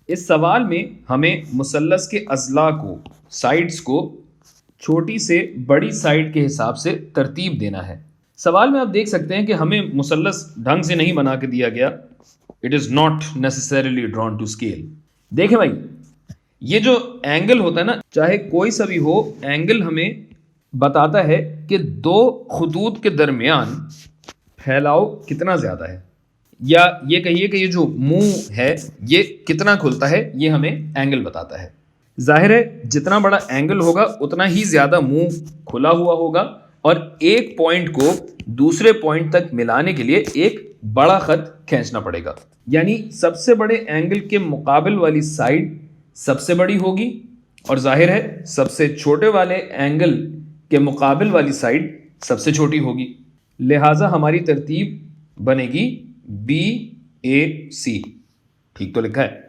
इस सवाल में हमें मुसल्लस के अज़ला को, साइड्स को छोटी से बड़ी साइड के हिसाब से तरतीब देना है। सवाल में आप देख सकते हैं कि हमें मुसल्लस ढंग से नहीं बना के दिया गया। It is not necessarily drawn to scale. देखें भाई, ये जो एंगल होता है ना, चाहे कोई सा भी हो, एंगल हमें बताता है कि दो खुतूत के दरमियान फैलाव कितना ज़्यादा है, या ये कहिए कि ये जो मुंह है ये कितना खुलता है, ये हमें एंगल बताता है। जाहिर है जितना बड़ा एंगल होगा उतना ही ज़्यादा मुंह खुला हुआ होगा, और एक पॉइंट को दूसरे पॉइंट तक मिलाने के लिए एक बड़ा ख़त खींचना पड़ेगा। यानी सबसे बड़े एंगल के मुकाबिल वाली साइड सबसे बड़ी होगी, और जाहिर है सबसे छोटे वाले एंगल के मुकाबिल वाली साइड सबसे छोटी होगी। लिहाजा हमारी तरतीब बनेगी BAC। ठीक तो लिखा है।